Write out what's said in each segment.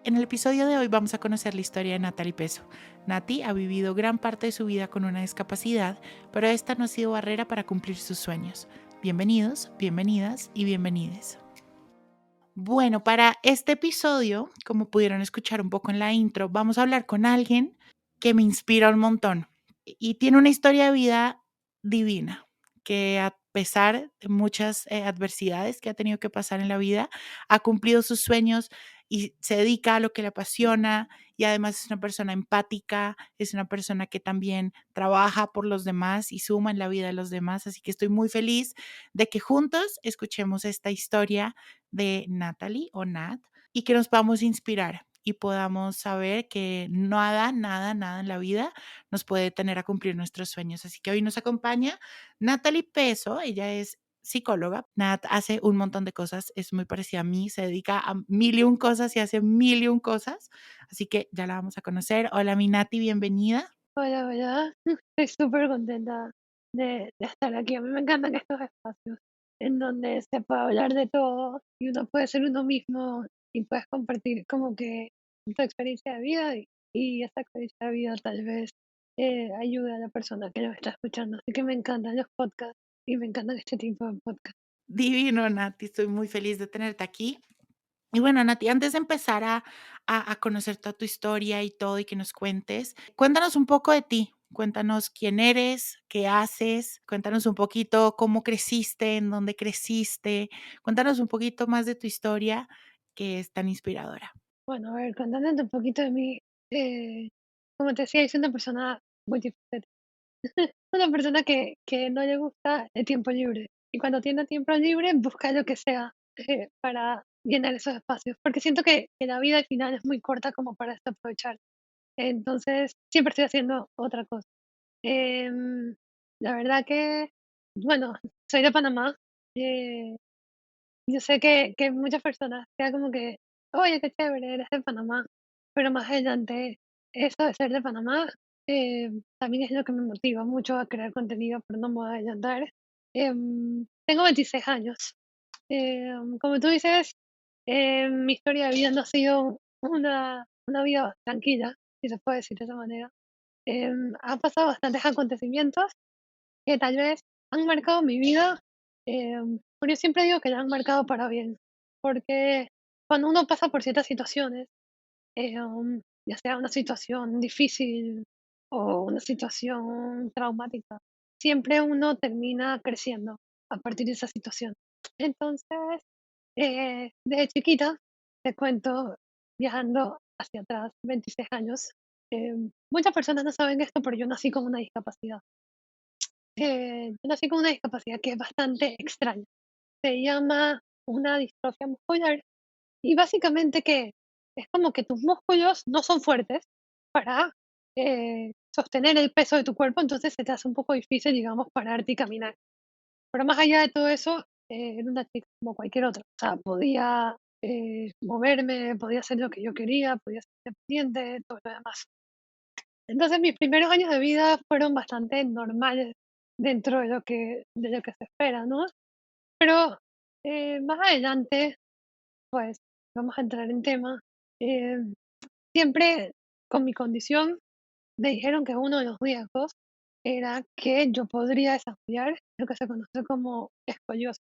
En el episodio de hoy vamos a conocer la historia de Natalie Peso. Nati ha vivido gran parte de su vida con una discapacidad, pero esta no ha sido barrera para cumplir sus sueños. Bienvenidos, bienvenidas y bienvenides. Bueno, para este episodio, como pudieron escuchar un poco en la intro, vamos a hablar con alguien que me inspira un montón y tiene una historia de vida divina, que a pesar de muchas adversidades que ha tenido que pasar en la vida, ha cumplido sus sueños y se dedica a lo que le apasiona y además es una persona empática, es una persona que también trabaja por los demás y suma en la vida de los demás, así que estoy muy feliz de que juntos escuchemos esta historia de Natalie o Nat y que nos podamos inspirar y podamos saber que nada en la vida nos puede detener a cumplir nuestros sueños. Así que hoy nos acompaña Natalie Peso, ella es psicóloga. Nat hace un montón de cosas, es muy parecida a mí, se dedica a mil y un cosas y hace mil y un cosas. Así que ya la vamos a conocer. Hola, mi Nati, bienvenida. Hola, hola. Estoy súper contenta de estar aquí. A mí me encantan estos espacios en donde se puede hablar de todo y uno puede ser uno mismo y puedes compartir como que tu experiencia de vida y esta experiencia de vida tal vez ayude a la persona que lo está escuchando. Así que me encantan los podcasts y me encantan este tipo de podcasts. Divino, Nati, estoy muy feliz de tenerte aquí. Y bueno, Nati, antes de empezar a conocer toda tu historia y todo y que nos cuentes, cuéntanos un poco de ti. Cuéntanos quién eres, qué haces, cuéntanos un poquito cómo creciste, en dónde creciste. Cuéntanos un poquito más de tu historia que es tan inspiradora. Bueno, a ver, contándote un poquito de mí, como te decía, soy una persona muy diferente. Una persona que no le gusta el tiempo libre. Y cuando tiene tiempo libre, busca lo que sea para llenar esos espacios. Porque siento que la vida al final es muy corta como para aprovechar. Entonces, siempre estoy haciendo otra cosa. Em, la verdad que, bueno, soy de Panamá. eh, yo sé que muchas personas quedan como que, oye, qué chévere, eres de Panamá. Pero más adelante, eso de ser de Panamá también es lo que me motiva mucho a crear contenido, pero no me voy a adelantar. Tengo 26 años. Como tú dices, mi historia de vida no ha sido una vida tranquila, si se puede decir de esa manera. Han pasado bastantes acontecimientos que tal vez han marcado mi vida, pero yo siempre digo que la han marcado para bien, porque cuando uno pasa por ciertas situaciones, ya sea una situación difícil o una situación traumática, siempre uno termina creciendo a partir de esa situación. Entonces, desde chiquita, te cuento, viajando hacia atrás, 26 años, muchas personas no saben esto, pero yo nací con una discapacidad. Yo nací con una discapacidad que es bastante extraña. Se llama una distrofia muscular y básicamente que es como que tus músculos no son fuertes para sostener el peso de tu cuerpo, entonces se te hace un poco difícil, digamos, pararte y caminar. Pero más allá de todo eso, era una chica como cualquier otra. O sea, podía moverme, podía hacer lo que yo quería, podía ser independiente, todo lo demás. Entonces mis primeros años de vida fueron bastante normales dentro de lo que se espera, ¿no? Pero más adelante, pues vamos a entrar en tema. eh, Siempre con mi condición me dijeron que uno de los riesgos era que yo podría desarrollar lo que se conoce como escoliosis.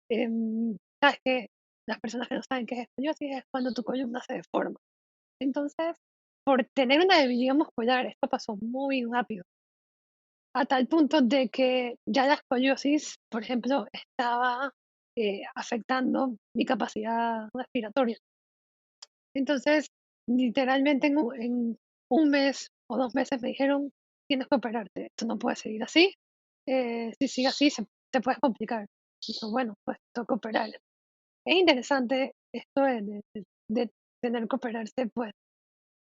Sabes que las personas que no saben qué es escoliosis es cuando tu columna se deforma. Entonces, por tener una debilidad muscular, esto pasó muy rápido, a tal punto de que ya la escoliosis, por ejemplo, estaba afectando mi capacidad respiratoria. Entonces, literalmente en un mes o 2 meses me dijeron, tienes que operarte, esto no puede seguir así, si sigue así te puedes complicar. Y yo, bueno, pues tengo que operar. Es interesante esto de tener que operarse pues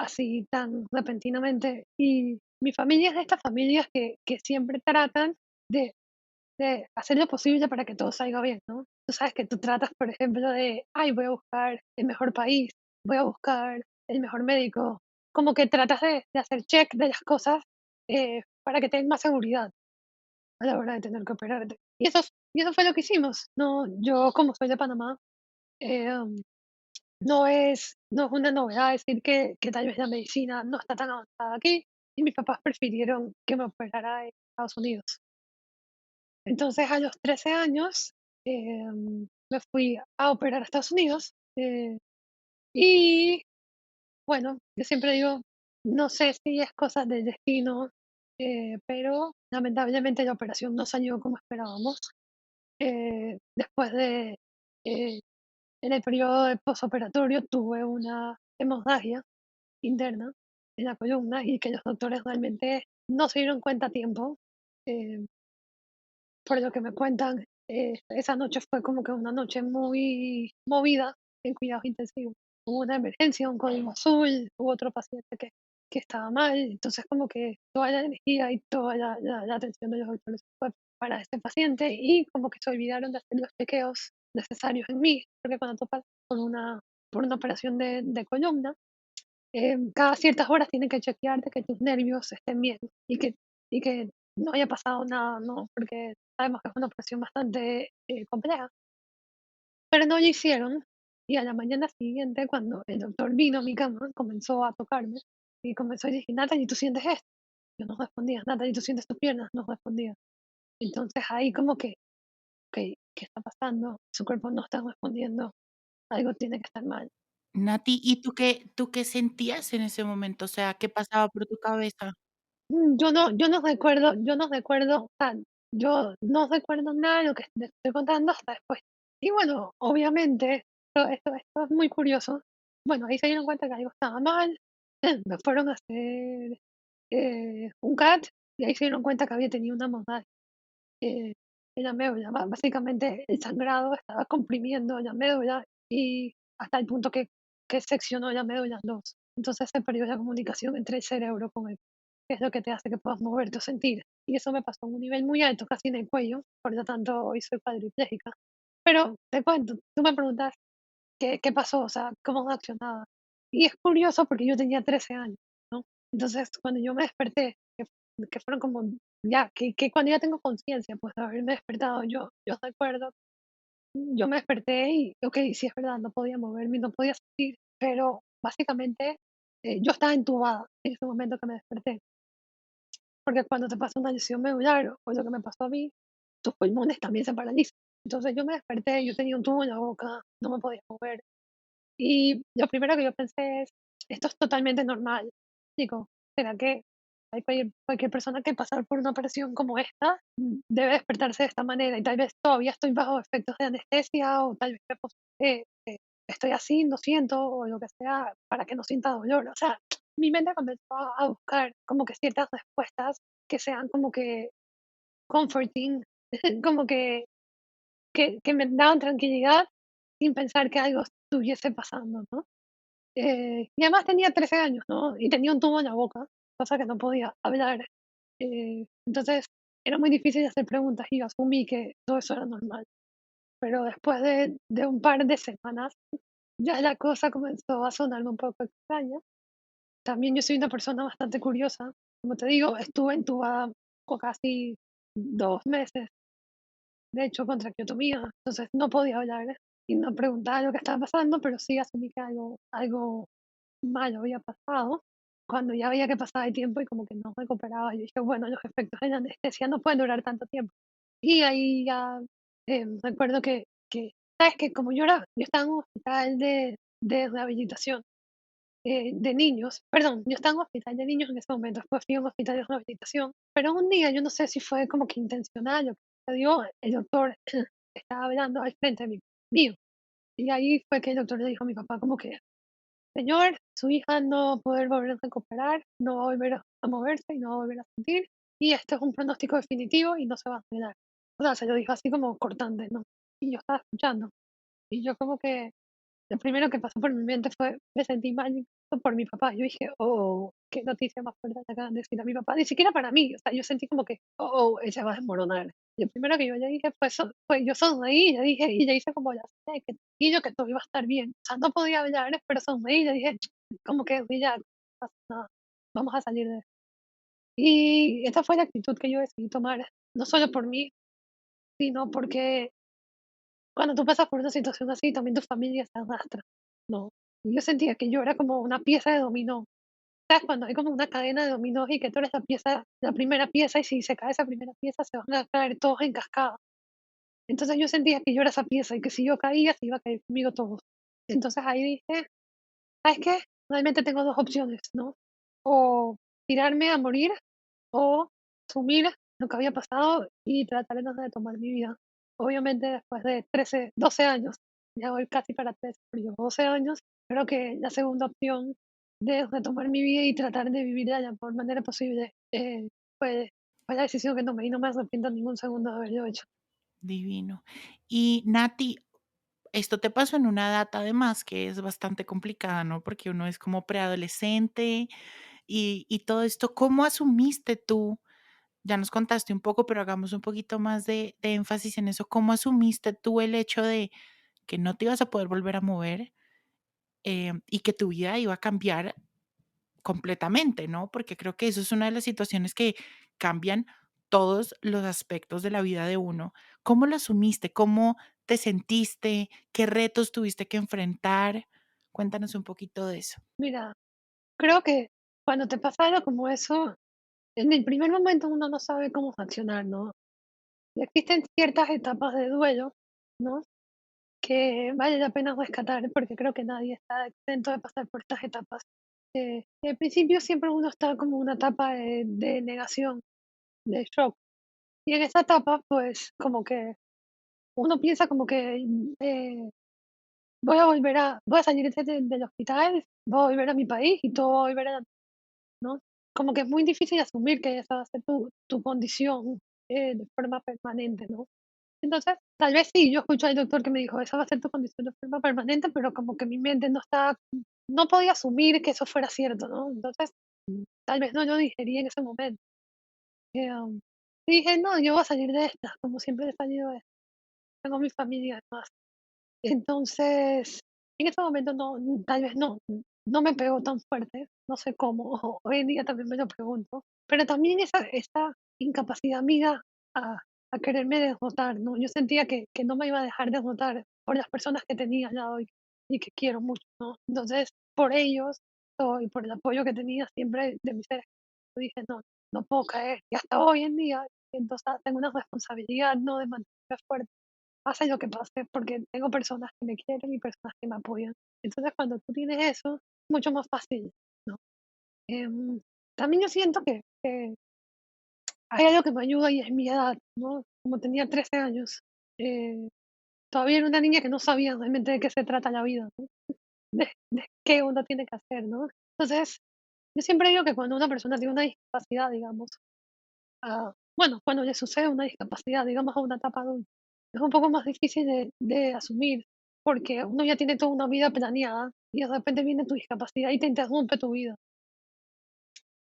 así tan repentinamente. Y mi familia es de estas familias que siempre tratan de, de hacer lo posible para que todo salga bien, ¿no? Tú sabes que tú tratas, por ejemplo, de, ay, voy a buscar el mejor país, voy a buscar el mejor médico, como que tratas de hacer check de las cosas para que tengas más seguridad a la hora de tener que operarte. Y eso fue lo que hicimos, ¿no? Yo, como soy de Panamá, eh, no es una novedad decir que tal vez la medicina no está tan avanzada aquí, y mis papás prefirieron que me operara en Estados Unidos. Entonces, a los 13 años, me fui a operar a Estados Unidos, y bueno, yo siempre digo, no sé si es cosa del destino, pero lamentablemente la operación no salió como esperábamos. Después de, eh, en el periodo de posoperatorio tuve una hemorragia interna en la columna y que los doctores realmente no se dieron cuenta a tiempo. eh, por lo que me cuentan, esa noche fue como que una noche muy movida en cuidados intensivos. Hubo una emergencia, un código azul, hubo otro paciente que estaba mal, entonces como que toda la energía y toda la atención de los doctores fue para este paciente y como que se olvidaron de hacer los chequeos necesarios en mí, porque cuando tú pasas por una operación de columna, cada ciertas horas tienen que chequearte que tus nervios estén bien y que no haya pasado nada, ¿no? Porque sabemos que es una operación bastante compleja. Pero no lo hicieron y a la mañana siguiente, cuando el doctor vino a mi cama, comenzó a tocarme y comenzó a decir, Natalie, ¿tú sientes esto? Yo no respondía, Natalie, ¿tú sientes tus piernas? No respondía. Entonces ahí como que, ok, ¿qué está pasando? Su cuerpo no está respondiendo, algo tiene que estar mal. Nati, ¿y tú qué sentías en ese momento? O sea, ¿qué pasaba por tu cabeza? Yo no recuerdo, o sea, yo no recuerdo nada de lo que te estoy contando hasta después. Y bueno, obviamente, esto es muy curioso. Bueno, ahí se dieron cuenta que algo estaba mal, me fueron a hacer un CAT y ahí se dieron cuenta que había tenido una hemorragia en la médula. Básicamente el sangrado estaba comprimiendo la médula y hasta el punto que seccionó la médula en dos. Entonces se perdió la comunicación entre el cerebro con el que es lo que te hace que puedas moverte o sentir. Y eso me pasó a un nivel muy alto, casi en el cuello, por lo tanto hoy soy cuadriplégica. Pero te cuento, tú me preguntas qué pasó, o sea, cómo reaccionaba. Y es curioso porque yo tenía 13 años, ¿no? Entonces, cuando yo me desperté, que fueron como, ya, que cuando ya tengo conciencia, pues de haberme despertado, yo recuerdo, yo me desperté y, ok, sí es verdad, no podía moverme, no podía sentir, pero básicamente yo estaba entubada en ese momento que me desperté. Porque cuando te pasa una lesión medular o lo que me pasó a mí, tus pulmones también se paralizan. Entonces yo me desperté, yo tenía un tubo en la boca, no me podía mover. Y lo primero que yo pensé es, esto es totalmente normal. Digo, ¿será que hay cualquier persona que pasar por una operación como esta debe despertarse de esta manera? Y tal vez todavía estoy bajo efectos de anestesia o tal vez estoy así, no siento o lo que sea para que no sienta dolor. O sea, mi mente comenzó a buscar como que ciertas respuestas que sean como que comforting, como que me daban tranquilidad sin pensar que algo estuviese pasando, ¿no? Y además tenía 13 años, ¿no? Y tenía un tubo en la boca, cosa que no podía hablar. Entonces era muy difícil hacer preguntas y yo asumí que todo eso era normal. Pero después de un par de semanas, ya la cosa comenzó a sonarme un poco extraña. También yo soy una persona bastante curiosa. Como te digo, estuve entubada por casi 2 meses, de hecho, con traqueotomía. Entonces no podía hablar y no preguntaba lo que estaba pasando, pero sí asumí que algo malo había pasado. Cuando ya veía que pasaba el tiempo y como que no recuperaba, yo dije, bueno, los efectos de la anestesia no pueden durar tanto tiempo. Y ahí ya recuerdo sabes que como yo estaba en un hospital de rehabilitación de niños, perdón, yo estaba en un hospital de niños en ese momento, después fui a un hospital de rehabilitación, pero un día, yo no sé si fue como que intencional o que dio, el doctor estaba hablando al frente de mío. Y ahí fue que el doctor le dijo a mi papá como que, señor, su hija no va a poder volver a recuperar, no va a volver a moverse y no va a volver a sentir, y este es un pronóstico definitivo y no se va a arreglar. O sea, se lo dijo así como cortante, ¿no? Y yo estaba escuchando, y yo como que lo primero que pasó por mi mente fue, me sentí mal incluso por mi papá. Yo dije, oh, qué noticia más fuerte le acaban de decir a mi papá. Ni siquiera para mí, o sea, yo sentí como que, ella va a desmoronar. Y lo primero que yo le dije fue yo sonreí, y le dije, y le hice como la señal de que tranquilo, que todo iba a estar bien. O sea, no podía hablar, pero sonreí y le dije, como que, ya, no pasa nada, vamos a salir de esto. Y esta fue la actitud que yo decidí tomar, no solo por mí, sino porque cuando tú pasas por una situación así, también tu familia se arrastra. ¿no? Y yo sentía que yo era como una pieza de dominó. ¿Sabes? Cuando hay como una cadena de dominó y que tú eres la pieza, la primera pieza, y si se cae esa primera pieza, se van a caer todos en cascada. Entonces yo sentía que yo era esa pieza y que si yo caía, se iba a caer conmigo todos. Entonces ahí dije, ¿sabes qué? Realmente tengo dos opciones, ¿no? O tirarme a morir o asumir lo que había pasado y tratar entonces de tomar mi vida. Obviamente después de 13, 12 años, ya voy casi para 13, pero llevo 12 años, creo que la segunda opción de tomar mi vida y tratar de vivir de la mejor manera posible fue, fue la decisión que tomé y no me arrepiento ningún segundo de haberlo hecho. Divino. Y Nati, esto te pasó en una edad además que es bastante complicada, ¿no? Porque uno es como preadolescente y todo esto. ¿Cómo asumiste tú? Ya nos contaste un poco, pero hagamos un poquito más de énfasis en eso. ¿Cómo asumiste tú el hecho de que no te ibas a poder volver a mover y que tu vida iba a cambiar completamente, ¿no? Porque creo que eso es una de las situaciones que cambian todos los aspectos de la vida de uno. ¿Cómo lo asumiste? ¿Cómo te sentiste? ¿Qué retos tuviste que enfrentar? Cuéntanos un poquito de eso. Mira, creo que cuando te pasa algo como eso, en el primer momento uno no sabe cómo reaccionar, ¿no? Y existen ciertas etapas de duelo, ¿no? Que vale la pena rescatar porque creo que nadie está exento de pasar por estas etapas. Al principio siempre uno está como en una etapa de negación, de shock. Y en esa etapa, pues como que uno piensa como que voy a salir del hospital, voy a volver a mi país y todo va a volver a, ¿no? Como que es muy difícil asumir que esa va a ser tu condición de forma permanente, ¿no? Entonces, tal vez sí, yo escuché al doctor que me dijo, esa va a ser tu condición de forma permanente, pero como que mi mente no podía asumir que eso fuera cierto, ¿no? Entonces, tal vez no lo digerí en ese momento. Y dije, no, yo voy a salir de esta, como siempre he salido de esta. Tengo mi familia además. Entonces, en ese momento no, tal vez no me pegó tan fuerte, no sé cómo, hoy en día también me lo pregunto, pero también esa incapacidad mía a, a quererme derrotar, ¿no? Yo sentía que no me iba a dejar derrotar por las personas que tenía al lado y que quiero mucho, ¿no? Entonces, por ellos y por el apoyo que tenía siempre de mis seres, yo dije, no, no puedo caer. Y hasta hoy en día, entonces tengo una responsabilidad, ¿no? De mantenerme fuerte pase lo que pase, porque tengo personas que me quieren y personas que me apoyan. Entonces, cuando tú tienes eso, es mucho más fácil, ¿no? Em, También yo siento que hay algo que me ayuda y es mi edad, ¿no? Como tenía 13 años, eh, todavía era una niña que no sabía realmente de qué se trata la vida, ¿no? De qué uno tiene que hacer, ¿no? Entonces, yo siempre digo que cuando una persona tiene una discapacidad, digamos, bueno, cuando le sucede una discapacidad, digamos, a una etapa adulta, es un poco más difícil de asumir, porque uno ya tiene toda una vida planeada y de repente viene tu discapacidad y te interrumpe tu vida.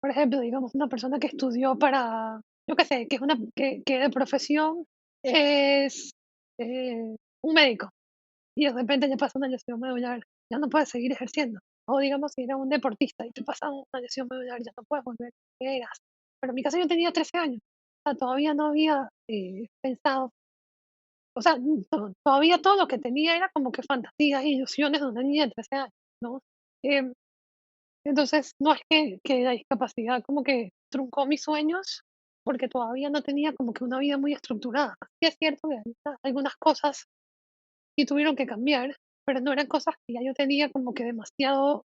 Por ejemplo, digamos, una persona que estudió para, yo qué sé, que de profesión es un médico y de repente le pasa una lesión medular, ya no puedes seguir ejerciendo. O digamos, si eres un deportista y te pasa una lesión medular, ya no puedes volver a lo que eras. Pero en mi caso yo tenía 13 años, o sea, todavía no había pensado, o sea, todavía todo lo que tenía era como que fantasías e ilusiones de una niña de 13 años, ¿no? Em, entonces, no es que la discapacidad como que truncó mis sueños, porque todavía no tenía como que una vida muy estructurada. Sí es cierto que algunas cosas y tuvieron que cambiar, pero no eran cosas que ya yo tenía como que demasiado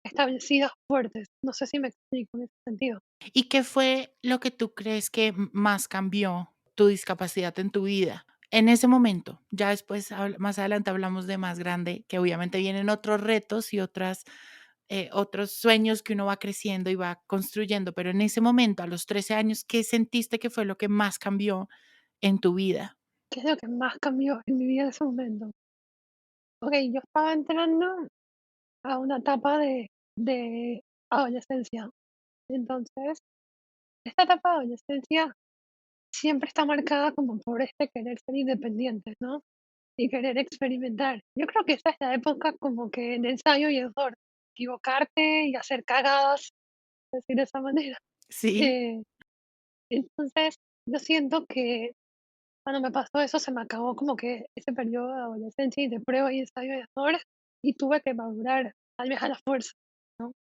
establecidas, fuertes. No sé si me explico en ese sentido. ¿Y qué fue lo que tú crees que más cambió tu discapacidad en tu vida? En ese momento, ya después, más adelante hablamos de más grande, que obviamente vienen otros retos y otros sueños que uno va creciendo y va construyendo, pero en ese momento, a los 13 años, ¿qué sentiste que fue lo que más cambió en tu vida? ¿Qué es lo que más cambió en mi vida en ese momento? Ok, yo estaba entrando a una etapa de adolescencia. Entonces, esta etapa de adolescencia siempre está marcada como por este querer ser independiente, ¿no? Y querer experimentar. Yo creo que esta es la época como que de ensayo y error, equivocarte y hacer cagadas, decir de esa manera. Sí, Eh, entonces, yo siento que cuando me pasó eso se me acabó como que ese periodo de adolescencia y de prueba y ensayo y error. y tuve que madurar, tal vez a la fuerza, ¿no?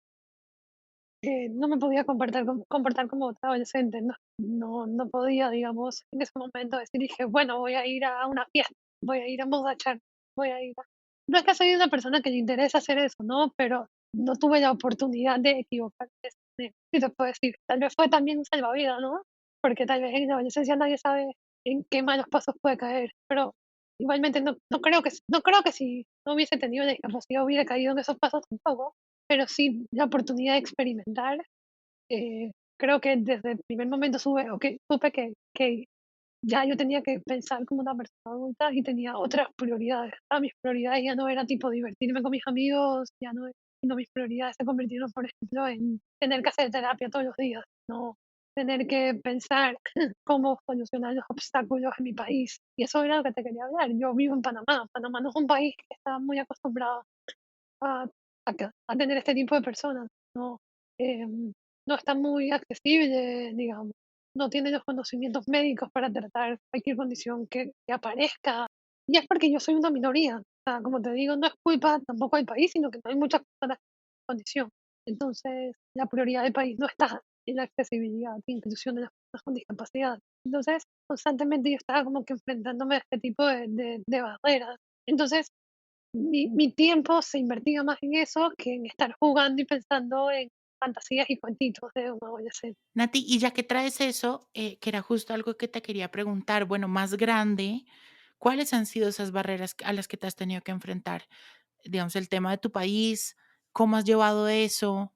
No me podía comportar como otra adolescente, no podía, digamos, en ese momento decir, dije, bueno, voy a ir a una fiesta, voy a ir a emborrachar, voy a ir a... No es que soy una persona que le interesa hacer eso, ¿no? Pero no tuve la oportunidad de equivocarme de esa manera. Sí te puedo decir, tal vez fue también un salvavidas, ¿no? Porque tal vez en la adolescencia nadie sabe en qué malos pasos puede caer, pero igualmente no creo que si no hubiese tenido la discapacidad hubiera caído en esos pasos tampoco, pero sí la oportunidad de experimentar. Creo que desde el primer momento supe que ya yo tenía que pensar como una persona adulta y tenía otras prioridades. Mis prioridades ya no era tipo divertirme con mis amigos, ya no, sino mis prioridades se convirtieron, por ejemplo, en tener que hacer terapia todos los días, no tener que pensar cómo solucionar los obstáculos en mi país. Y eso era lo que te quería hablar. Yo vivo en Panamá. Panamá no es un país que está muy acostumbrado a, a tener este tipo de personas, ¿no? No está muy accesible, digamos, no tiene los conocimientos médicos para tratar cualquier condición que aparezca. Y es porque yo soy una minoría. O sea, como te digo, no es culpa tampoco del país, sino que no hay muchas personas con condición. Entonces, la prioridad del país no está en la accesibilidad e inclusión de las personas con discapacidad. Entonces, constantemente yo estaba como que enfrentándome a este tipo de barreras. Entonces, mi tiempo se invertía más en eso que en estar jugando y pensando en fantasías y cuentitos de un adolescente. Nati, y ya que traes eso, que era justo algo que te quería preguntar, bueno, más grande, ¿cuáles han sido esas barreras a las que te has tenido que enfrentar? Digamos, el tema de tu país, ¿cómo has llevado eso?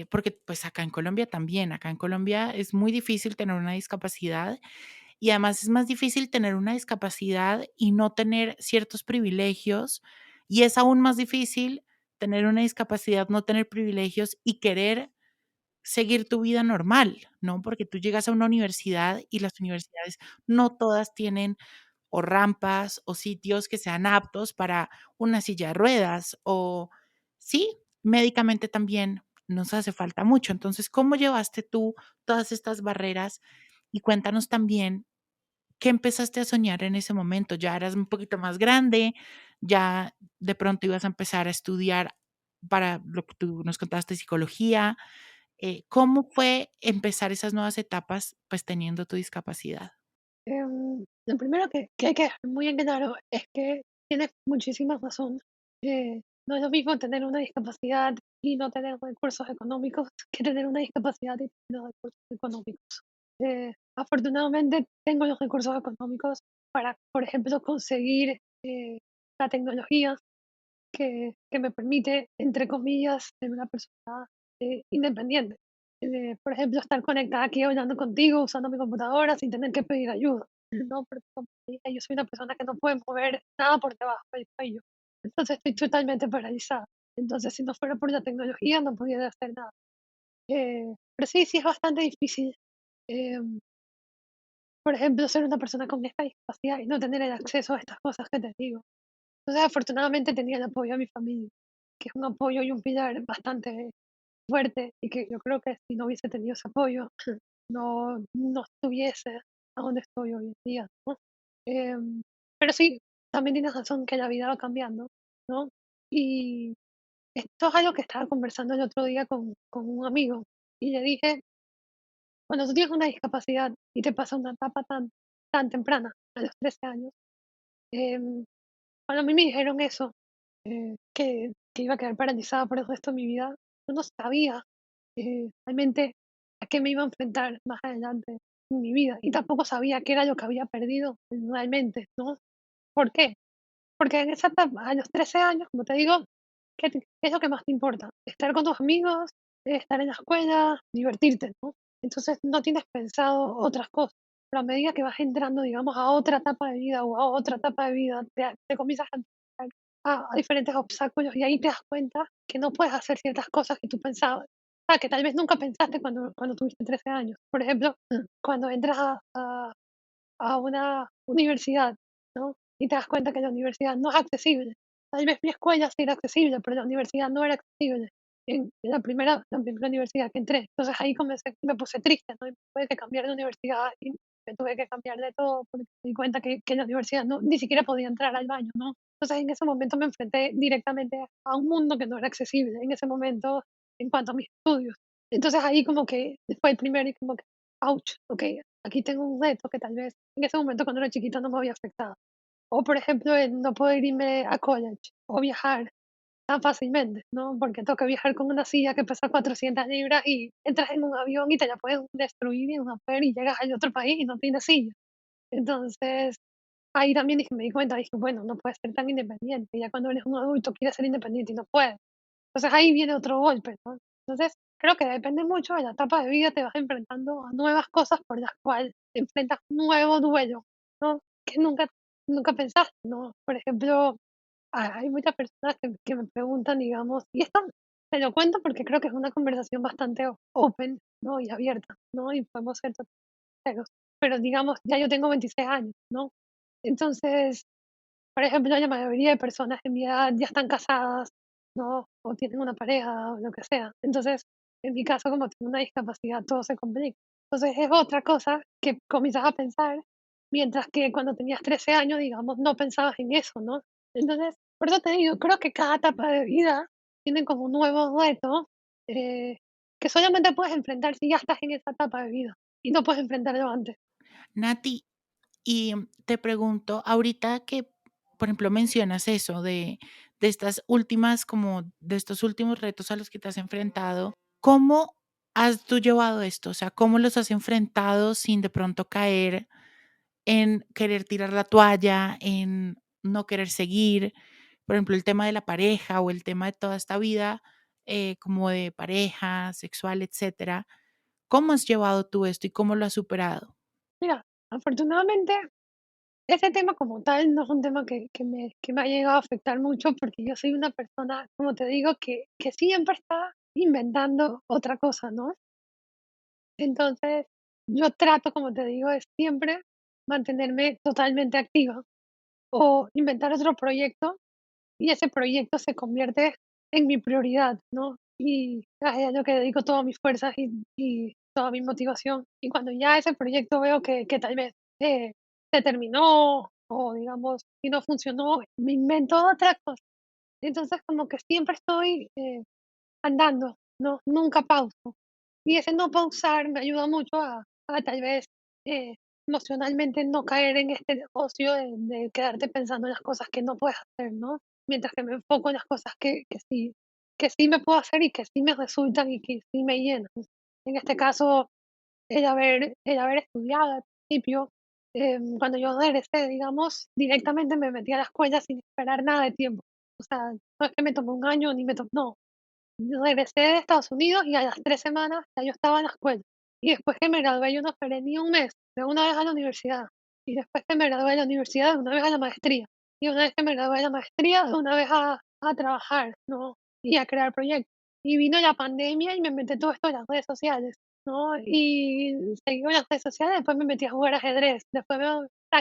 Porque pues acá en Colombia también, acá en Colombia es muy difícil tener una discapacidad y además es más difícil tener una discapacidad y no tener ciertos privilegios y es aún más difícil tener una discapacidad, no tener privilegios y querer seguir tu vida normal, ¿no? Porque tú llegas a una universidad y las universidades no todas tienen o rampas o sitios que sean aptos para una silla de ruedas o sí, médicamente también nos hace falta mucho. Entonces, ¿cómo llevaste tú todas estas barreras? Y cuéntanos también, ¿qué empezaste a soñar en ese momento? ¿Ya eras un poquito más grande? ¿Ya de pronto ibas a empezar a estudiar para lo que tú nos contaste, psicología? ¿Cómo fue empezar esas nuevas etapas, pues, teniendo tu discapacidad? Lo primero que hay que dejar muy en claro es que tienes muchísima razón. No es lo mismo tener una discapacidad y no tener recursos económicos que tener una discapacidad y tener recursos económicos. Afortunadamente tengo los recursos económicos para, por ejemplo, conseguir la tecnología que me permite, entre comillas, ser una persona independiente. Por ejemplo, estar conectada aquí hablando contigo, usando mi computadora sin tener que pedir ayuda. No, porque como te dije, yo soy una persona que no puede mover nada por debajo del cuello. Entonces estoy totalmente paralizada. Entonces, si no fuera por la tecnología, no podría hacer nada. Pero sí, sí es bastante difícil. eh, por ejemplo, ser una persona con esta discapacidad y no tener el acceso a estas cosas que te digo. Entonces, afortunadamente tenía el apoyo de mi familia, que es un apoyo y un pilar bastante fuerte y que yo creo que si no hubiese tenido ese apoyo, no estuviese a donde estoy hoy en día, ¿no? Pero sí, también tienes razón que la vida va cambiando, ¿no? Y esto es algo que estaba conversando el otro día con un amigo y le dije, cuando tú tienes una discapacidad y te pasa una etapa tan temprana, a los 13 años, em, cuando a mí me dijeron eso, que iba a quedar paralizada por el resto de mi vida, yo no sabía realmente a qué me iba a enfrentar más adelante en mi vida. Y tampoco sabía qué era lo que había perdido realmente, ¿no? ¿Por qué? Porque en esa etapa, a los 13 años, como te digo, ¿qué es lo que más te importa? Estar con tus amigos, estar en la escuela, divertirte, ¿no? Entonces no tienes pensado otras cosas. Pero a medida que vas entrando, digamos, a otra etapa de vida o a otra etapa de vida, te comienzas a enfrentar a diferentes obstáculos y ahí te das cuenta que no puedes hacer ciertas cosas que tú pensabas, que tal vez nunca pensaste cuando tuviste 13 años. Por ejemplo, cuando entras a una universidad, ¿no? Y te das cuenta que la universidad no es accesible. Tal vez mi escuela sí era accesible, pero la universidad no era accesible en la primera universidad que entré. Entonces ahí me puse triste, ¿no? Y tuve que cambiar de universidad y me tuve que cambiar de todo porque me di cuenta que la universidad no, ni siquiera podía entrar al baño, ¿no? Entonces, en ese momento me enfrenté directamente a un mundo que no era accesible en ese momento en cuanto a mis estudios. Entonces, ahí como que fue el primero y como que, ouch, okey, aquí tengo un reto que tal vez en ese momento cuando era chiquita no me había afectado. O, por ejemplo, el no poder irme a college o viajar tan fácilmente, ¿no? Porque toca viajar con una silla que pesa 400 libras y entras en un avión y te la pueden destruir en una y llegas a otro país y no tienes silla. Entonces, ahí también dije, me di cuenta, dije, bueno, no puedes ser tan independiente. Ya cuando eres un adulto quieres ser independiente y no puedes. Entonces ahí viene otro golpe, ¿no? Entonces, creo que depende mucho de la etapa de vida, te vas enfrentando a nuevas cosas por las cuales te enfrentas un nuevo duelo, ¿no? Que nunca pensaste, ¿no? Por ejemplo, hay muchas personas que me preguntan, digamos, y esto te lo cuento porque creo que es una conversación bastante open, ¿no? Y abierta, ¿no? Y podemos ser sinceros. Pero digamos, ya yo tengo 26 años, ¿no? Entonces, por ejemplo, la mayoría de personas de mi edad ya están casadas, ¿no? O tienen una pareja o lo que sea. Entonces, en mi caso, como tengo una discapacidad, todo se complica. Entonces, es otra cosa que comienzas a pensar, mientras que cuando tenías 13 años, digamos, no pensabas en eso, ¿no? Entonces, por eso te digo, creo que cada etapa de vida tiene como un nuevo reto eh, que solamente puedes enfrentar si ya estás en esa etapa de vida y no puedes enfrentarlo antes. Nati, y te pregunto, ahorita que, por ejemplo, mencionas eso de estas últimas, como de estos últimos retos a los que te has enfrentado, ¿cómo has tú llevado esto? O sea, ¿cómo los has enfrentado sin de pronto caer en querer tirar la toalla, en no querer seguir? Por ejemplo, el tema de la pareja o el tema de toda esta vida, como de pareja, sexual, etcétera. ¿Cómo has llevado tú esto y cómo lo has superado? Mira, afortunadamente ese tema como tal no es un tema que me ha llegado a afectar mucho porque yo soy una persona, como te digo, que siempre está inventando otra cosa, ¿no? Entonces, yo trato, como te digo, de siempre mantenerme totalmente activa o inventar otro proyecto y ese proyecto se convierte en mi prioridad, ¿no? Y es a lo que dedico todas mis fuerzas y toda mi motivación. Y cuando ya ese proyecto veo que tal vez se terminó o digamos, si no funcionó, me invento otra cosa. Entonces como que siempre estoy andando, ¿no? Nunca pauso. Y ese no pausar me ayuda mucho a tal vez eh, emocionalmente no caer en este ocio de quedarte pensando en las cosas que no puedes hacer, ¿no? Mientras que me enfoco en las cosas que sí me puedo hacer y que sí me resultan y que sí me llenan. En este caso, el haber estudiado al principio, cuando yo regresé, digamos, directamente me metí a la escuela sin esperar nada de tiempo. O sea, no es que me tomó un año ni me tomó, no, yo regresé de Estados Unidos y a las 3 semanas ya yo estaba en la escuela. Y después que me gradué, yo no esperé ni un mes, de una vez a la universidad. Y después que me gradué de la universidad, de una vez a la maestría. Y una vez que me gradué de la maestría, de una vez a trabajar, ¿no? Y a crear proyectos. Y vino la pandemia y me metí todo esto en las redes sociales, ¿no? Y seguí con las redes sociales, después me metí a jugar ajedrez. Después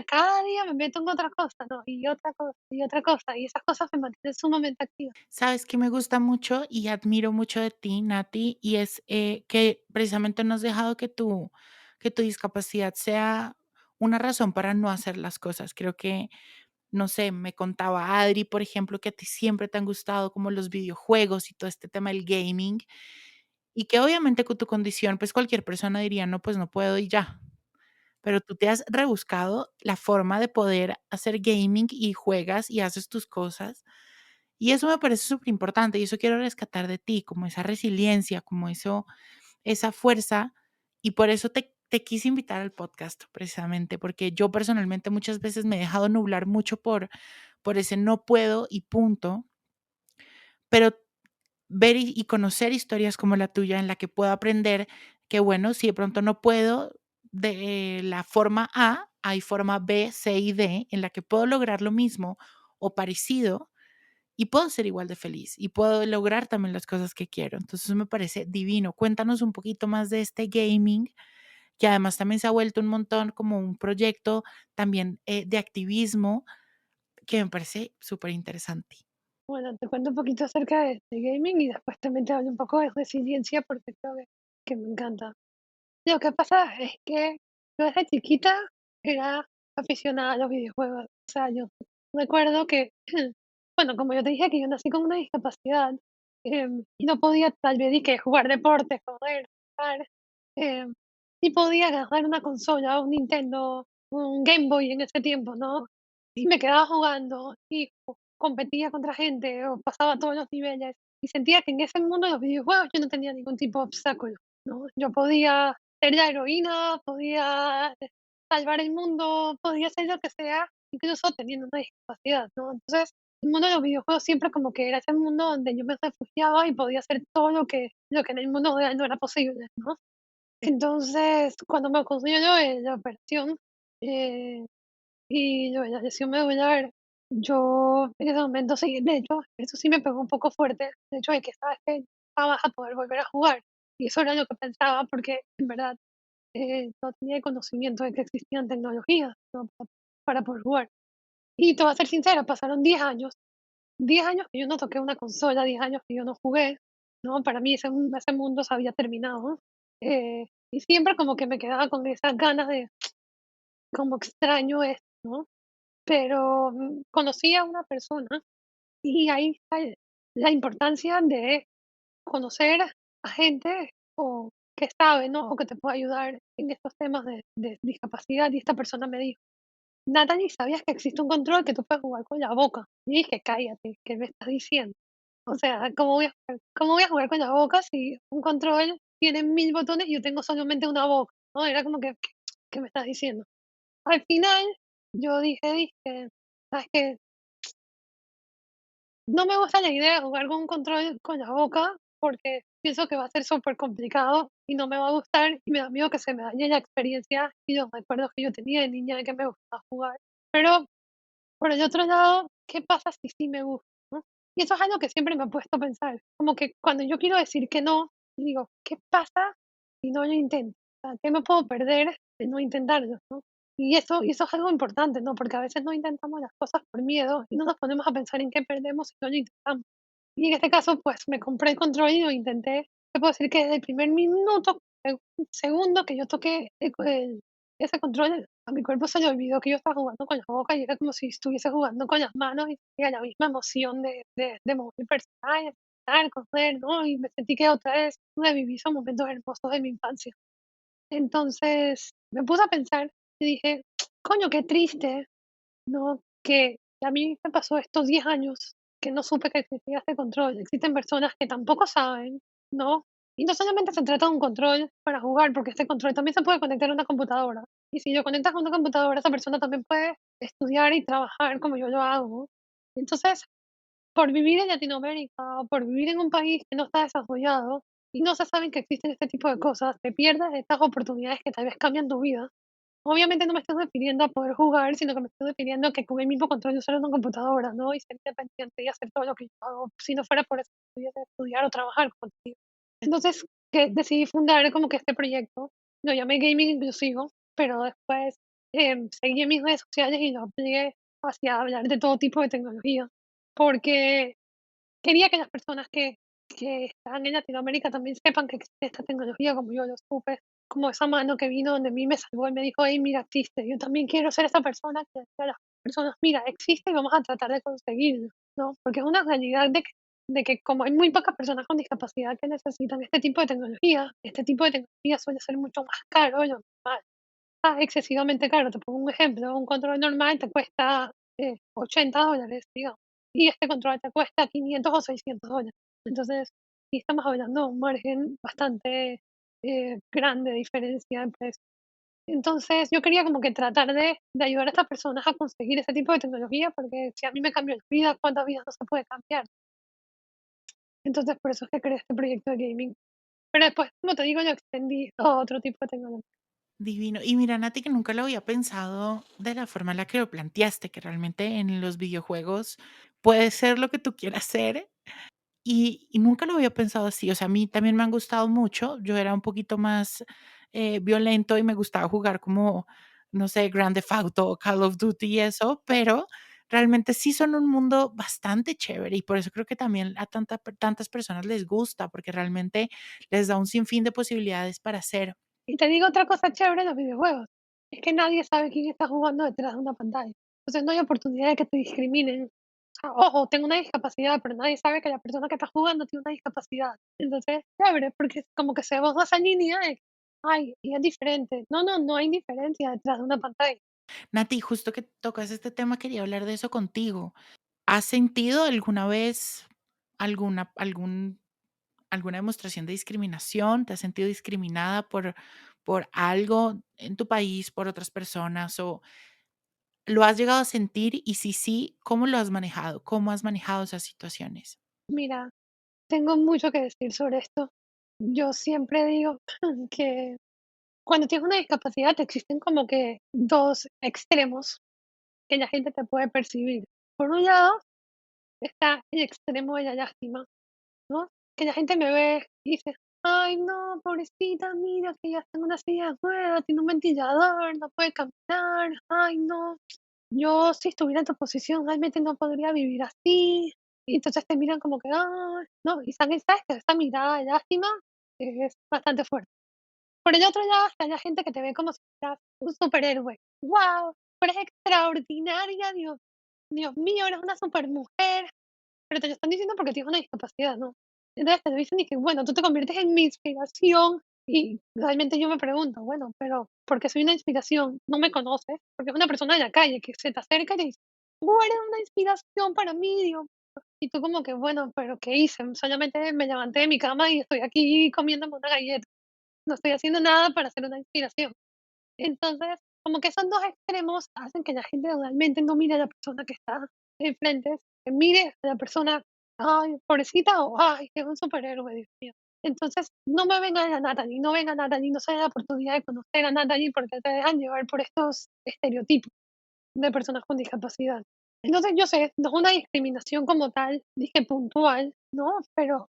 cada día me meto en otra cosa, ¿no? Y otra cosa, y otra cosa. Y esas cosas me mantienen sumamente activa. Sabes que me gusta mucho y admiro mucho de ti, Nati, y es que precisamente no has dejado que tu discapacidad sea una razón para no hacer las cosas. Creo que, no sé, me contaba Adri, por ejemplo, que a ti siempre te han gustado como los videojuegos y todo este tema del gaming, y que obviamente con tu condición, pues cualquier persona diría, no, pues no puedo y ya. Pero tú te has rebuscado la forma de poder hacer gaming y juegas y haces tus cosas. Y eso me parece súper importante y eso quiero rescatar de ti, como esa resiliencia, como eso, esa fuerza. Y por eso te quise invitar al podcast, precisamente, porque yo personalmente muchas veces me he dejado nublar mucho por ese no puedo y punto, pero ver y conocer historias como la tuya en la que puedo aprender que, bueno, si de pronto no puedo de la forma A, hay forma B, C y D en la que puedo lograr lo mismo o parecido y puedo ser igual de feliz y puedo lograr también las cosas que quiero. Entonces me parece divino. Cuéntanos un poquito más de este gaming, que además también se ha vuelto un montón como un proyecto también de activismo que me parece súper interesante. Bueno, te cuento un poquito acerca de gaming y después también te hablo un poco de resiliencia porque creo que me encanta. Lo que pasa es que yo desde chiquita era aficionada a los videojuegos. O sea, yo recuerdo que, bueno, como yo te dije que yo nací con una discapacidad, y no podía tal vez que jugar deportes, correr, jugar, em, sí podía agarrar una consola, un Nintendo, un Game Boy en ese tiempo, ¿no? Y me quedaba jugando y competía contra gente o pasaba todos los niveles y sentía que en ese mundo de los videojuegos yo no tenía ningún tipo de obstáculo, ¿no? Yo podía ser la heroína, podía salvar el mundo, podía hacer lo que sea, incluso teniendo una discapacidad, ¿no? Entonces, el mundo de los videojuegos siempre como que era ese mundo donde yo me refugiaba y podía hacer todo lo que en el mundo real no era posible, ¿no? Entonces, cuando me ocurrió lo de la operación, eh, y lo de la lesión medular, yo en ese momento sí, de hecho, eso sí me pegó un poco fuerte, el hecho de que sabes que no vas a poder volver a jugar. Y eso era lo que pensaba, porque en verdad no tenía conocimiento de que existían tecnologías, ¿no? Para poder jugar. Y te voy a ser sincera, pasaron 10 años, 10 años que yo no toqué una consola, 10 años que yo no jugué, ¿no? Para mí ese mundo se había terminado, ¿no? Y siempre como que me quedaba con esas ganas de, como extraño esto, ¿no? Pero conocí a una persona y ahí está la importancia de conocer a gente o que sabe, ¿no? O que te puede ayudar en estos temas de discapacidad. Y esta persona me dijo, Natalie, ¿sabías que existe un control que tú puedes jugar con la boca? Y dije, cállate, ¿qué me estás diciendo? O sea, ¿cómo voy a jugar con la boca si un control tiene 1000 botones y yo tengo solamente una boca? ¿No? Era como que, ¿qué me estás diciendo? Al final, yo dije, ¿sabes qué? No me gusta la idea de jugar con un control con la boca, porque pienso que va a ser súper complicado y no me va a gustar, y me da miedo que se me dañe la experiencia y los recuerdos que yo tenía de niña de que me gustaba jugar. Pero, por el otro lado, ¿qué pasa si sí me gusta, no? Y eso es algo que siempre me ha puesto a pensar, como que cuando yo quiero decir que no, digo: "¿Qué pasa si no lo intento? O sea, ¿qué me puedo perder de no intentarlo?", ¿no? Y eso es algo importante, ¿no? Porque a veces no intentamos las cosas por miedo y no nos ponemos a pensar en qué perdemos si no lo intentamos. Y en este caso, pues, me compré el control y lo intenté. Te puedo decir que desde el primer minuto, segundo que yo toqué ese control, a mi cuerpo se le olvidó que yo estaba jugando con la boca y era como si estuviese jugando con las manos y tenía la misma emoción de mover el personaje, saltar, correr, ¿no? Y me sentí que otra vez reviví esos momentos hermosos de mi infancia. Entonces, me puse a pensar y dije: "Coño, qué triste, ¿no? Que a mí me pasó estos 10 años que no supe que existía este control. Existen personas que tampoco saben, ¿no? Y no solamente se trata de un control para jugar, porque este control también se puede conectar a una computadora. Y si lo conectas a una computadora, esa persona también puede estudiar y trabajar como yo lo hago. Entonces, por vivir en Latinoamérica o por vivir en un país que no está desarrollado y no se saben que existen este tipo de cosas, te pierdes estas oportunidades que tal vez cambian tu vida. Obviamente no me estoy refiriendo a poder jugar, sino que me estoy refiriendo a que con el mismo control de usar una computadora, ¿no? Y ser independiente y hacer todo lo que yo hago. Si no fuera por eso, pudiese estudiar o trabajar, como te digo. Entonces, que decidí fundar como que este proyecto, lo llamé Gaming Inclusivo, pero después seguí en mis redes sociales y lo amplié hacia hablar de todo tipo de tecnología, porque quería que las personas que están en Latinoamérica también sepan que existe esta tecnología como yo lo supe, como esa mano que vino donde mí me salvó y me dijo: "Hey, mira, existe". Yo también quiero ser esa persona que le diga a las personas: "Mira, existe y vamos a tratar de conseguirlo", ¿no? Porque es una realidad de que como hay muy pocas personas con discapacidad que necesitan este tipo de tecnología suele ser mucho más caro de lo normal, excesivamente caro. Te pongo un ejemplo, un control normal te cuesta, $80, digamos, y este control te cuesta 500 o $600. Entonces, sí estamos hablando de un margen bastante, grande de diferencia en precio. Entonces, yo quería como que tratar de ayudar a estas personas a conseguir ese tipo de tecnología, porque si a mí me cambió la vida, ¿cuántas vidas no se puede cambiar? Entonces, por eso es que creé este proyecto de gaming. Pero después, como te digo, lo extendí a otro tipo de tecnología. Divino. Y mira, Nati, que nunca lo había pensado de la forma en la que lo planteaste, que realmente en los videojuegos puede ser lo que tú quieras ser. Y nunca lo había pensado así, o sea, a mí también me han gustado mucho, yo era un poquito más, violento y me gustaba jugar como, no sé, Grand Theft Auto, Call of Duty y eso, pero realmente sí son un mundo bastante chévere y por eso creo que también a tantas personas les gusta, porque realmente les da un sinfín de posibilidades para hacer. Y te digo otra cosa chévere de los videojuegos, es que nadie sabe quién está jugando detrás de una pantalla. Entonces no hay oportunidad de que te discriminen. O sea, ojo, tengo una discapacidad, pero nadie sabe que la persona que está jugando tiene una discapacidad. Entonces, chévere, porque es como que se borra esa línea de, ay, y es diferente. No, no, no hay diferencia detrás de una pantalla. Nati, justo que tocas este tema, quería hablar de eso contigo. ¿Has sentido alguna vez alguna, algún, alguna demostración de discriminación? ¿Te has sentido discriminada por algo en tu país, por otras personas? ¿O lo has llegado a sentir? Y si sí, ¿cómo lo has manejado? ¿Cómo has manejado esas situaciones? Mira, tengo mucho que decir sobre esto. Yo siempre digo que cuando tienes una discapacidad existen como que dos extremos que la gente te puede percibir. Por un lado está el extremo de la lástima, ¿no? Que la gente me ve y dice, ay no, pobrecita, mira que ya está en una silla de ruedas, tiene un ventilador, no puede caminar, ay no, yo si estuviera en tu posición realmente no podría vivir así. Y entonces te miran como que, ah, no, y sabes que esta mirada de lástima es bastante fuerte. Por el otro lado está la gente que te ve como si fueras un superhéroe. ¡Wow! Eres extraordinaria, Dios mío, eres una supermujer. Pero te lo están diciendo porque tienes una discapacidad, ¿no? Entonces te lo dicen y que, bueno, tú te conviertes en mi inspiración. Y realmente yo me pregunto, bueno, pero ¿por qué soy una inspiración? No me conoces, porque es una persona de la calle que se te acerca y te dice, tú eres una inspiración para mí, Dios. Y tú como que, bueno, pero ¿qué hice? Solamente me levanté de mi cama y estoy aquí comiéndome una galleta. No estoy haciendo nada para ser una inspiración. Entonces, como que esos dos extremos hacen que la gente realmente no mire a la persona que está enfrente, que mire a la persona, ay, pobrecita, o ay, es un superhéroe, Dios mío. Entonces, no me vengan a Natalie, no vengan a Natalie, no se den la oportunidad de conocer a Natalie porque te dejan llevar por estos estereotipos de personas con discapacidad. Entonces, yo sé, no es una discriminación como tal, dije puntual, ¿no? Pero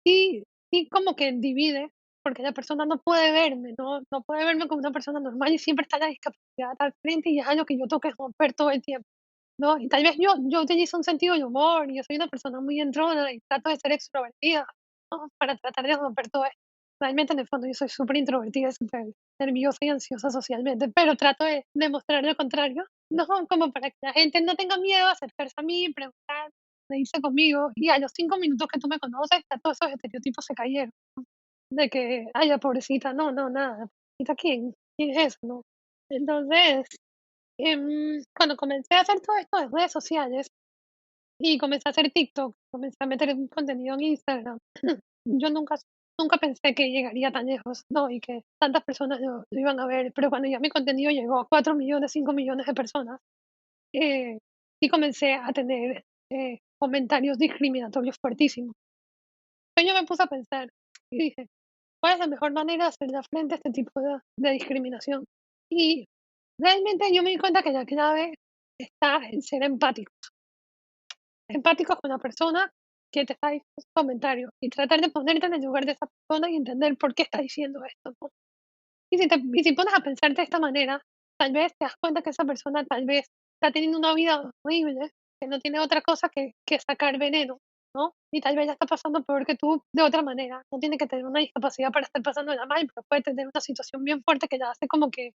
sí, sí como que divide, porque la persona no puede verme, no puede verme como una persona normal y siempre está la discapacidad al frente y es algo que yo tengo que romper todo el tiempo, ¿no? Y tal vez yo utilizo un sentido de humor y yo soy una persona muy entrona y trato de ser extrovertida, ¿no? Para tratar de romper todo esto. Realmente en el fondo yo soy súper introvertida, súper nerviosa y ansiosa socialmente, pero trato de demostrar lo contrario, ¿no? Como para que la gente no tenga miedo a acercarse a mí, preguntar, reírse conmigo y a los 5 minutos que tú me conoces, ya todos esos estereotipos se cayeron, de que, ay, la pobrecita, no, no, nada, pobrecita, ¿quién es eso, no? Entonces, cuando comencé a hacer todo esto de redes sociales y comencé a hacer TikTok, comencé a meter un contenido en Instagram, yo nunca pensé que llegaría tan lejos, ¿no? Y que tantas personas lo iban a ver, pero cuando ya mi contenido llegó a 4 millones, 5 millones de personas, sí comencé a tener comentarios discriminatorios fuertísimos. Entonces yo me puse a pensar y dije, ¿cuál es la mejor manera de hacerle frente a este tipo de discriminación? Y realmente yo me di cuenta que la clave está en ser empáticos con la persona que te está diciendo ese comentario y tratar de ponerte en el lugar de esa persona y entender por qué está diciendo esto, ¿no? Y si pones a pensar de esta manera, tal vez te das cuenta que esa persona tal vez está teniendo una vida horrible, que no tiene otra cosa que sacar veneno, ¿no? Y tal vez ya está pasando peor que tú de otra manera. No tiene que tener una discapacidad para estar pasándola mal, pero puede tener una situación bien fuerte que la hace como que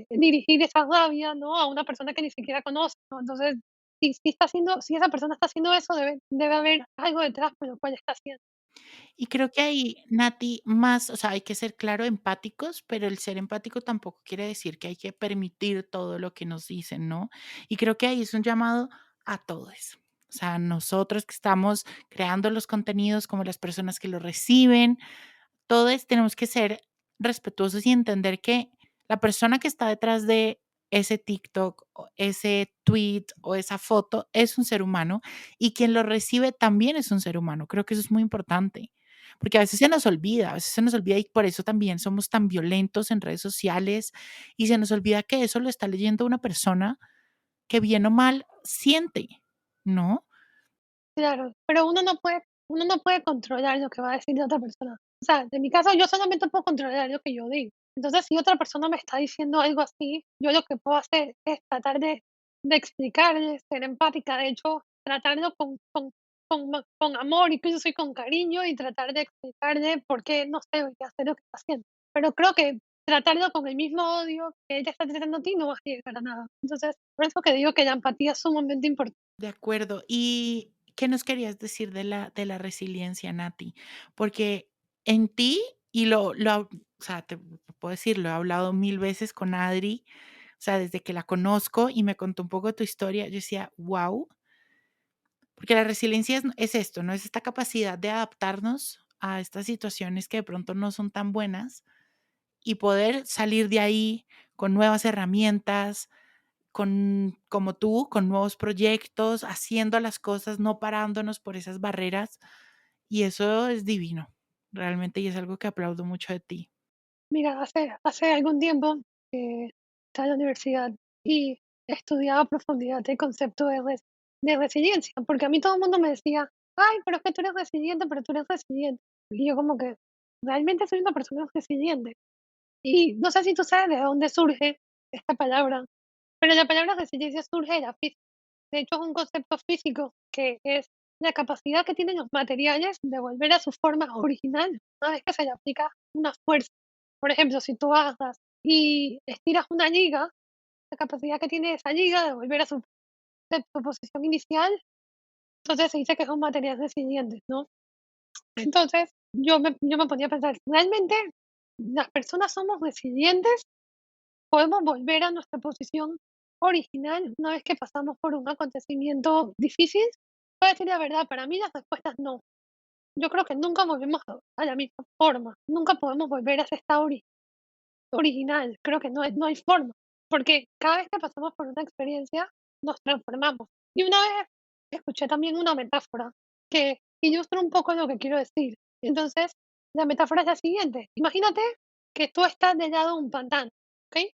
dirigir esa rabia, ¿no? A una persona que ni siquiera conoce, ¿no? Entonces, si esa persona está haciendo eso, debe haber algo detrás por lo cual está haciendo. Y creo que ahí, Nati, más, o sea, hay que ser, claro, empáticos, pero el ser empático tampoco quiere decir que hay que permitir todo lo que nos dicen, ¿no? Y creo que ahí es un llamado a todos. O sea, nosotros que estamos creando los contenidos, como las personas que los reciben, todos tenemos que ser respetuosos y entender que la persona que está detrás de ese TikTok, o ese tweet o esa foto es un ser humano y quien lo recibe también es un ser humano. Creo que eso es muy importante, porque a veces se nos olvida, a veces se nos olvida y por eso también somos tan violentos en redes sociales y se nos olvida que eso lo está leyendo una persona que bien o mal siente, ¿no? Claro, pero uno no puede controlar lo que va a decir la otra persona. O sea, en mi caso, yo solamente puedo controlar lo que yo digo. Entonces, si otra persona me está diciendo algo así, yo lo que puedo hacer es tratar de explicarle, ser empática, de hecho, tratarlo con amor, incluso y con cariño, y tratar de explicarle por qué no sé qué hacer lo que está haciendo. Pero creo que tratarlo con el mismo odio que ella está tratando a ti, no vas a llegar a nada. Entonces, por eso que digo que la empatía es sumamente importante. De acuerdo. ¿Y qué nos querías decir de la resiliencia, Nati? Porque en ti, y o sea, te puedo decir, lo he hablado 1000 veces con Adri, o sea, desde que la conozco y me contó un poco de tu historia, yo decía: "Guau", porque la resiliencia es esto, ¿no? Es esta capacidad de adaptarnos a estas situaciones que de pronto no son tan buenas y poder salir de ahí con nuevas herramientas, con como tú, con nuevos proyectos, haciendo las cosas, no parándonos por esas barreras, y eso es divino, realmente, y es algo que aplaudo mucho de ti. Mira, hace algún tiempo estaba en la universidad y estudiaba a profundidad el concepto de resiliencia, porque a mí todo el mundo me decía, ay, pero es que tú eres resiliente, pero tú eres resiliente. Y yo como que realmente soy una persona resiliente. Y no sé si tú sabes de dónde surge esta palabra, pero la palabra resiliencia surge de la física. De hecho, es un concepto físico que es la capacidad que tienen los materiales de volver a su forma original una vez que se le aplica una fuerza. Por ejemplo, si tú agarras y estiras una liga, la capacidad que tiene esa liga de volver a su posición inicial, entonces se dice que es un material resiliente, ¿no? Entonces, yo me ponía a pensar, ¿realmente las personas somos resilientes? ¿Podemos volver a nuestra posición original una vez que pasamos por un acontecimiento difícil? Voy a decir la verdad, para mí las respuestas no. Yo creo que nunca volvemos a la misma forma, nunca podemos volver a ese estado original, creo que no hay forma, porque cada vez que pasamos por una experiencia nos transformamos. Y una vez escuché también una metáfora que ilustra un poco lo que quiero decir. Entonces, la metáfora es la siguiente: imagínate que tú estás del lado de un pantano, ¿ok?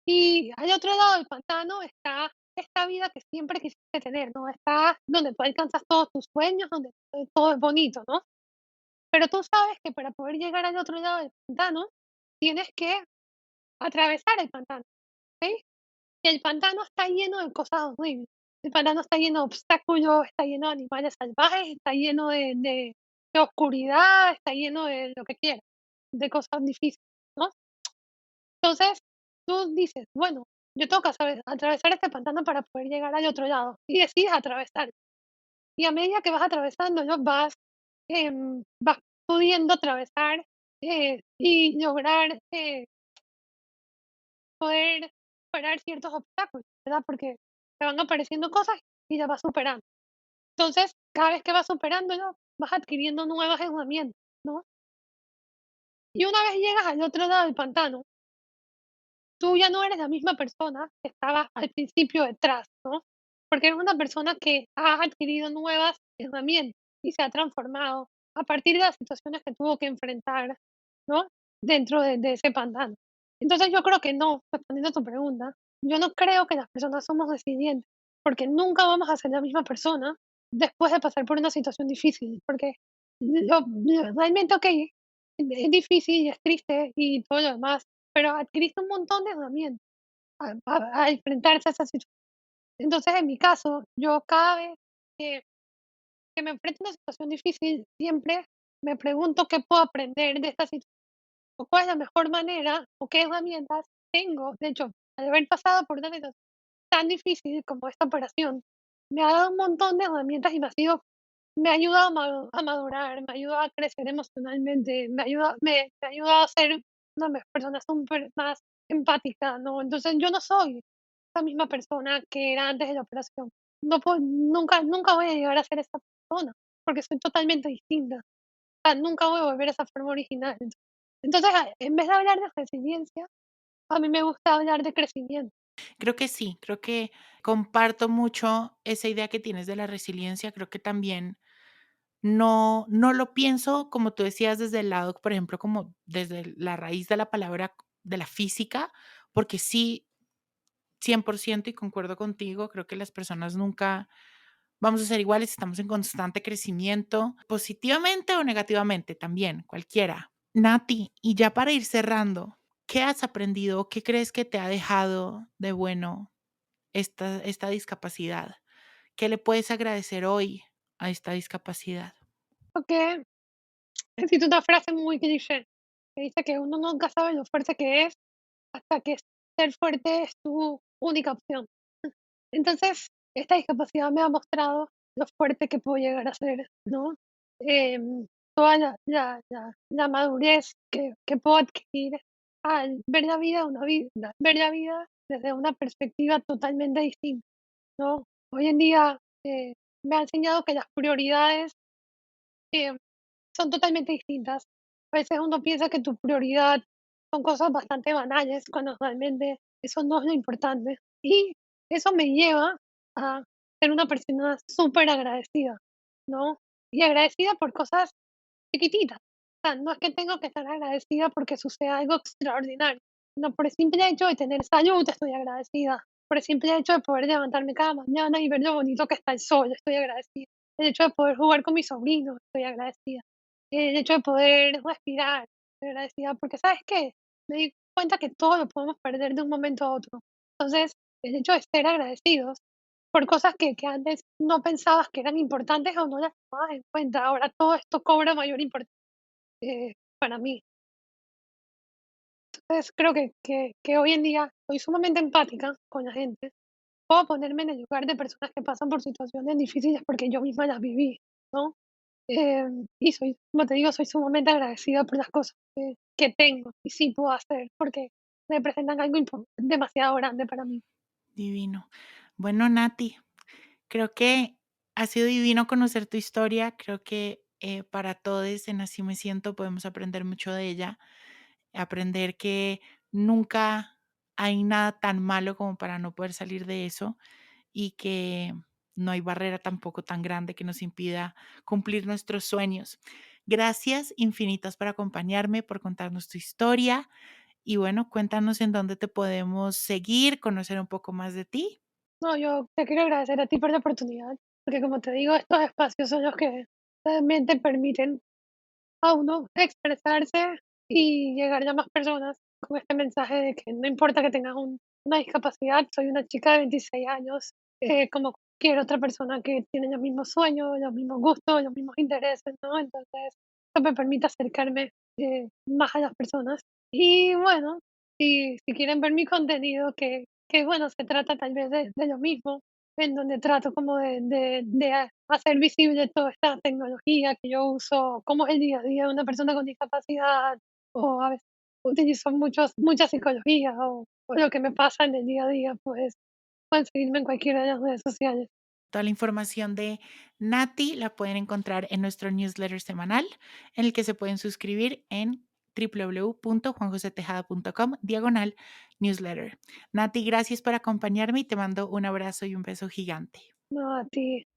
Y al otro lado del pantano está esta vida que siempre quisiste tener, ¿no? Está donde tú alcanzas todos tus sueños, donde todo es bonito, ¿no? Pero tú sabes que para poder llegar al otro lado del pantano, tienes que atravesar el pantano, ¿ok? Y el pantano está lleno de cosas horribles. El pantano está lleno de obstáculos, está lleno de animales salvajes, está lleno de oscuridad, está lleno de lo que quieras, de cosas difíciles, ¿no? Entonces, tú dices, bueno, yo tengo que atravesar este pantano para poder llegar al otro lado. Y decides atravesar. Y a medida que vas atravesándolo, vas pudiendo atravesar y lograr poder superar ciertos obstáculos, ¿verdad? Porque te van apareciendo cosas y las vas superando. Entonces, cada vez que vas superándolo, vas adquiriendo nuevas herramientas, ¿no? Y una vez llegas al otro lado del pantano, tú ya no eres la misma persona que estaba al principio detrás, ¿no? Porque eres una persona que ha adquirido nuevas herramientas y se ha transformado a partir de las situaciones que tuvo que enfrentar, ¿no? Dentro de ese pantano. Entonces yo creo que no, respondiendo a tu pregunta, yo no creo que las personas somos resilientes, porque nunca vamos a ser la misma persona después de pasar por una situación difícil, porque realmente, ok, es difícil y es triste y todo lo demás, pero adquiriste un montón de herramientas a enfrentarse a esa situación. Entonces, en mi caso, yo cada vez que, que me enfrento a una situación difícil, siempre me pregunto qué puedo aprender de esta situación, o cuál es la mejor manera, o qué herramientas tengo. De hecho, al haber pasado por una situación tan difícil como esta operación, me ha dado un montón de herramientas y me ha ayudado a madurar, me ha ayudado a crecer emocionalmente, me ha ayudado a ser una persona súper más empática, ¿no? Entonces yo no soy la misma persona que era antes de la operación. No puedo, nunca voy a llegar a ser esa persona, porque soy totalmente distinta. O sea, nunca voy a volver a esa forma original. Entonces, en vez de hablar de resiliencia, a mí me gusta hablar de crecimiento. Creo que sí, creo que comparto mucho esa idea que tienes de la resiliencia, creo que también no lo pienso, como tú decías, desde el lado, por ejemplo, como desde la raíz de la palabra de la física, porque sí, 100% y concuerdo contigo, creo que las personas nunca vamos a ser iguales, estamos en constante crecimiento, positivamente o negativamente también, cualquiera. Nati, y ya para ir cerrando, ¿qué has aprendido? ¿Qué crees que te ha dejado de bueno esta discapacidad? ¿Qué le puedes agradecer hoy a esta discapacidad? Porque existe una frase muy cliché. que dice que uno nunca sabe lo fuerte que es hasta que ser fuerte es tu única opción. Entonces, esta discapacidad me ha mostrado lo fuerte que puedo llegar a ser, ¿no? Toda la madurez que puedo adquirir al ver la vida desde una perspectiva totalmente distinta, ¿no? Hoy en día me ha enseñado que las prioridades eh, son totalmente distintas. A veces uno piensa que tu prioridad son cosas bastante banales, cuando realmente eso no es lo importante. Y eso me lleva a ser una persona súper agradecida, ¿no? Y agradecida por cosas chiquititas. O sea, no es que tengo que estar agradecida porque suceda algo extraordinario, no, por el simple hecho de tener salud estoy agradecida. Por el simple hecho de poder levantarme cada mañana y ver lo bonito que está el sol, estoy agradecida. El hecho de poder jugar con mis sobrinos, estoy agradecida. El hecho de poder respirar, estoy agradecida, porque ¿sabes qué? Me di cuenta que todo lo podemos perder de un momento a otro. Entonces, el hecho de ser agradecidos por cosas que antes no pensabas que eran importantes o no las tomabas en cuenta, ahora todo esto cobra mayor importancia para mí. Entonces, creo que hoy en día soy sumamente empática con la gente. Puedo ponerme en el lugar de personas que pasan por situaciones difíciles porque yo misma las viví, ¿no? Y soy, como te digo, soy sumamente agradecida por las cosas que tengo y sí puedo hacer porque representan algo demasiado grande para mí. Divino. Bueno, Nati, creo que ha sido divino conocer tu historia. Creo que para todos en Así Me Siento podemos aprender mucho de ella. Aprender que nunca hay nada tan malo como para no poder salir de eso y que no hay barrera tampoco tan grande que nos impida cumplir nuestros sueños. Gracias infinitas por acompañarme, por contarnos tu historia y bueno, cuéntanos en dónde te podemos seguir, conocer un poco más de ti. No, yo te quiero agradecer a ti por la oportunidad, porque como te digo, estos espacios son los que realmente permiten a uno expresarse y llegar a más personas con este mensaje de que no importa que tengas una discapacidad, soy una chica de 26 años, como cualquier otra persona que tiene los mismos sueños, los mismos gustos, los mismos intereses, ¿no? Entonces, eso me permite acercarme más a las personas. Y bueno, si quieren ver mi contenido, que bueno, se trata tal vez de lo mismo, en donde trato como de hacer visible toda esta tecnología que yo uso, cómo es el día a día de una persona con discapacidad, o a veces utilizo mucha psicología, o lo que me pasa en el día a día, pues pueden seguirme en cualquiera de las redes sociales. Toda la información de Nati la pueden encontrar en nuestro newsletter semanal, en el que se pueden suscribir en www.juanjosetejada.com/newsletter. Nati, gracias por acompañarme y te mando un abrazo y un beso gigante. No, a ti.